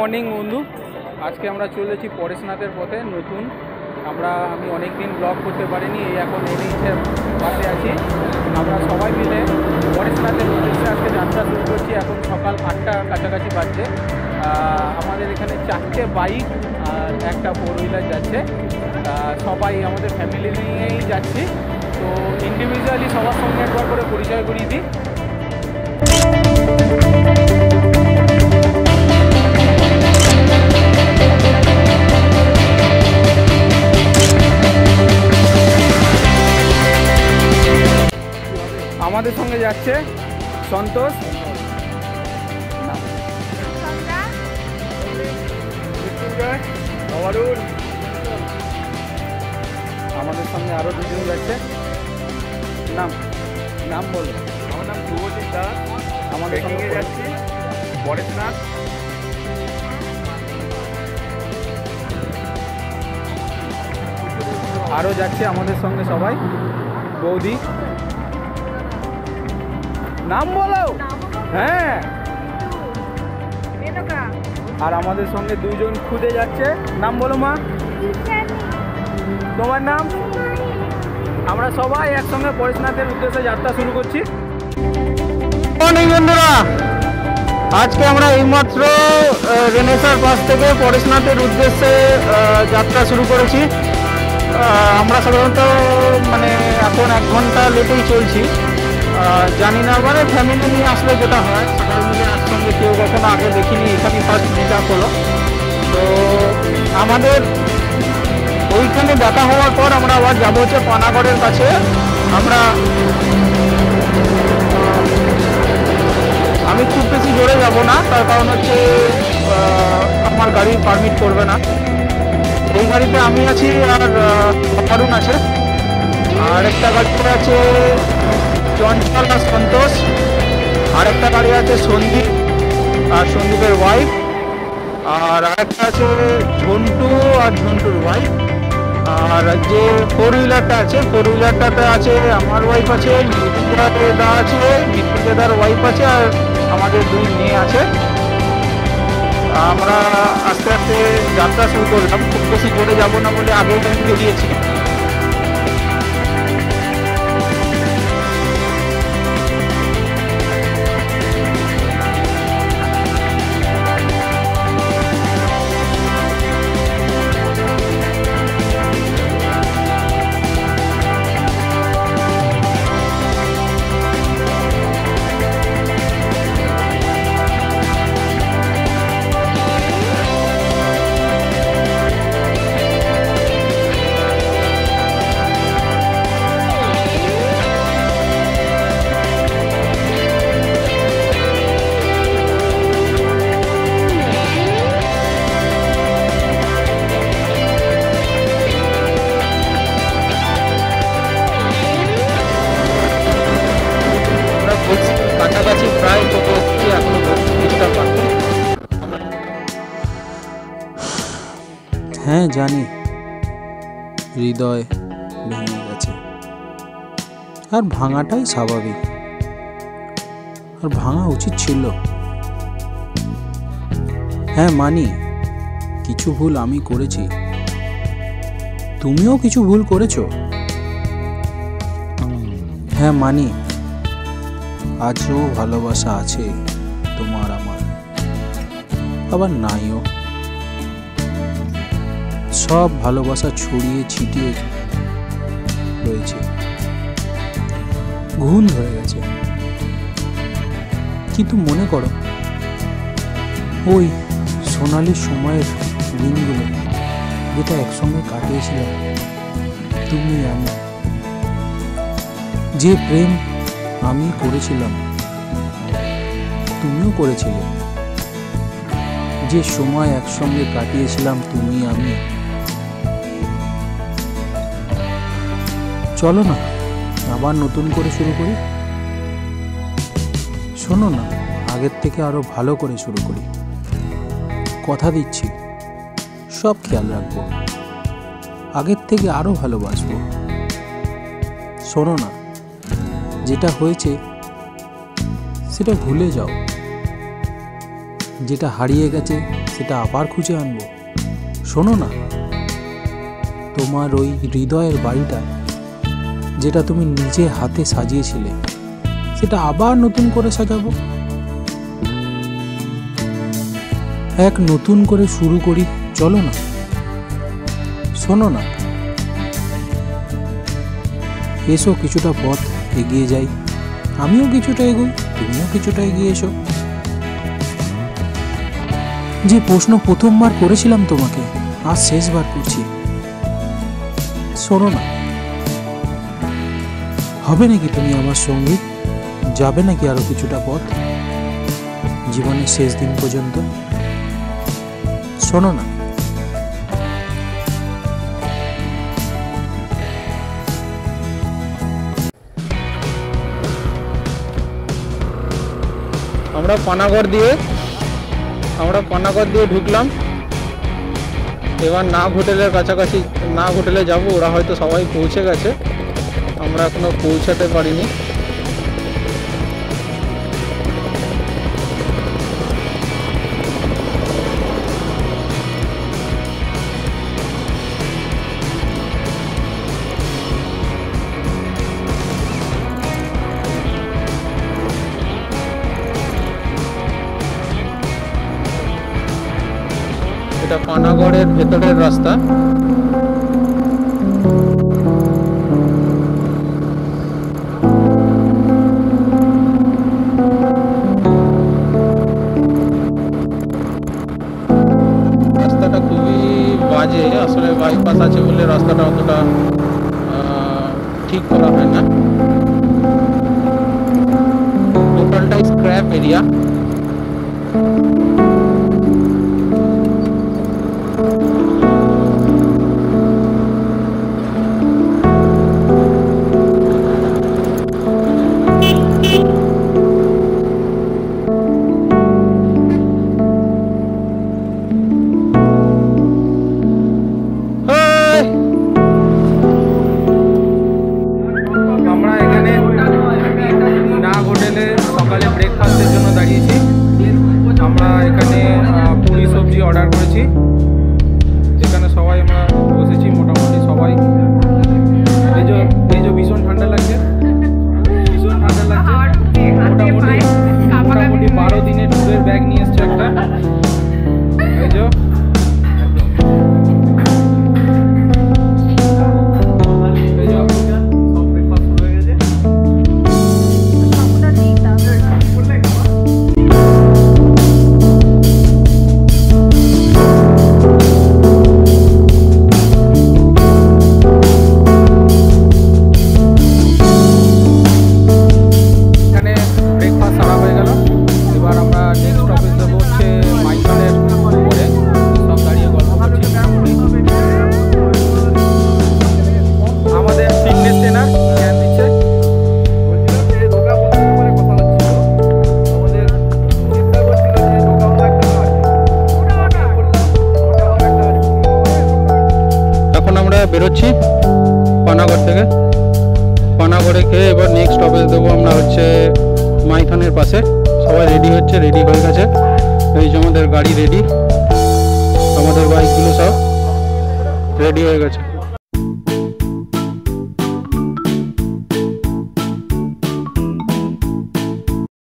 Morning বন্ধু। আজকে আমরা চলেছি পরেশনাথের পথে নতুন। আমি অনেক দিন ব্লগ করতে পারিনি, এই এখন এনএইচের পাশে আছি। আমরা সবাই মিলে পরেশনাথের উদ্দেশ্যে আজকে যাত্রা শুরু করছি। এখন সকাল 8টার কাছাকাছি বাজছে। আমাদের এখানে 4টে বাইক আর একটা 4 হুইলার যাচ্ছে। সবাই আমাদের ফ্যামিলি নিয়েই যাচ্ছি। তো ইন্ডিভিজুয়ালি সবার সঙ্গে একবার করে পরিচয় করিয়ে দিই। আমাদের সঙ্গে যাচ্ছে সন্তোষ, আমাদের সঙ্গে আরো দুজন যাচ্ছে। নাম বলো। আমার নাম শুভজিৎ দাস। আমাদের সঙ্গে যাচ্ছি পরেশনাথ। আরো যাচ্ছে আমাদের সঙ্গে সবাই। বৌদি, নাম বলো। হ্যাঁ, আর আমাদের সঙ্গে দুজন খুদে যাচ্ছে। নাম বলো মা। তোমার নাম? আমরা সবাই একসঙ্গে পরেশনাথের উদ্দেশ্যে যাত্রা শুরু করছি। মর্নিং বন্ধুরা, আজকে আমরা এইমাত্র রেনেসার পাস থেকে পরেশনাথের উদ্দেশ্যে যাত্রা শুরু করেছি। আমরা সাধারণত এখন 1 ঘন্টা লেটেই চলছি। জানি না, ফ্যামিলি নিয়ে আসলে যেটা হয়, সবাই মিলে একসঙ্গে কেউ কখনো আগে দেখিনি, এখানেই ফার্স্ট মিট আপ হলো। তো আমাদের ওইখানে দেখা হওয়ার পর আমরা আবার যাবো হচ্ছে পানাগড়ের কাছে। আমি খুব বেশি জোরে যাব না, তার কারণ হচ্ছে আমার গাড়ি পারমিট করবে না। এই গাড়িতে আমি আছি আর অরুণ আছে, আর একটা গাড়িতে আছে চঞ্চল আর সন্তোষ, আর একটা গাড়ি আছে সন্দীপ আর সন্দীপের ওয়াইফ, আর আরেকটা আছে ঝন্টু আর ঝন্টুর ওয়াইফ। আর যে 4 হুইলারটা আছে, 4 হুইলারটাতে আছে আমার ওয়াইফ আছে, মৃত্যুঞ্জয়দা আছে, মৃত্যুঞ্জয়দার ওয়াইফ আছে, আর আমাদের 2 মেয়ে আছে। আমরা আস্তে আস্তে যাত্রা শুরু করলাম। খুব বেশি জোরে যাবো না বলে আগেও আমি বেরিয়েছি। কাছাকাছি প্রায় তো বসছি, এখনো 30টা বাকি। হ্যাঁ জানি, হৃদয় ভেঙে গেছে, আর ভাঙাটাই স্বাভাবিক, আর ভাঙা উচিত ছিল। হ্যাঁ মানি, কিছু ভুল আমি করেছি, তুমিও কিছু ভুল করেছো। হ্যাঁ মানি, আজও ভালোবাসা আছে তোমার আমার, আবার নাইও। সব ভালোবাসা ছড়িয়ে ছিটিয়ে রয়েছে, ঘুণ হয়ে গেছে। কিন্তু মনে করো ওই সোনালি সময়ের দিনগুলো, যেটা একসঙ্গে কাটিয়েছিলাম তুমি আমি, যে প্রেম আমি করেছিলাম তুমিও করেছিলে, যে সময় একসঙ্গে কাটিয়েছিলাম তুমি আমি। চলো না আবার নতুন করে শুরু করি। শোনো না, আগের থেকে আরো ভালো করে শুরু করি। কথা দিচ্ছি সব খেয়াল রাখবো, আগের থেকে আরো ভালোবাসবো। শোনো না, যেটা হয়েছে সেটা ভুলে যাও, যেটা হারিয়ে গেছে সেটা আবার খুঁজে আনবো? শোনো না, তোমার ওই হৃদয়ের বাড়িটা যেটা তুমি নিজে হাতে সাজিয়েছিলে সেটা আবার নতুন করে সাজাবো। এক নতুন করে শুরু করি, চলো না। শোনো না, এসো কিছুটা পথ এগিয়ে যাই। আমিও কিছুটা এগোই, তুমিও কিছুটা এগিয়ে এসো। যে প্রশ্ন প্রথমবার করেছিলাম তোমাকে, আজ শেষবার করছি। শোনো না, হবে নাকি তুমি আমার সঙ্গী? যাবে নাকি আরো কিছুটা পথ জীবনের শেষ দিন পর্যন্ত? শোনো না। আমরা পানাগড় দিয়ে ঢুকলাম। এবার নাগ হোটেলের কাছাকাছি, নাগ হোটেলে যাব। ওরা হয়তো সবাই পৌঁছে গেছে, আমরা এখনো পৌঁছাতে পারিনি। এটা পানাগড়ের ভেতরের রাস্তা। রাস্তাটা খুবই বাজে, আসলে বাইপাস আছে বলে রাস্তাটা অতটা ঠিক করা হয় না। টোটালটাই স্ক্র্যাপ এরিয়া। আমরা এখানে নাগ হোটেলে সকালে ব্রেকফাস্টের জন্য দাঁড়িয়েছি। আমরা এখানে পুরি সবজি অর্ডার করেছি। যেখানে সবাই আমরা বসেছি, মোটামুটি সবাই। এই যে ভীষণ ঠান্ডা লাগছে, ভীষণ ঠান্ডা লাগছে। মোটামুটি 12 দিনের ট্যুরের ব্যাগ নিয়ে এসছে একটা। এই যে বেরোচ্ছি পানাগড় থেকে। পানাগড়ে খেয়ে এবার নেক্সট স্টপেজ দেবো আমরা হচ্ছে মাইথনের পাশে। সবাই রেডি হচ্ছে, রেডি হয়ে গেছে। এই যে আমাদের গাড়ি রেডি, আমাদের বাইকগুলো সব রেডি হয়ে গেছে।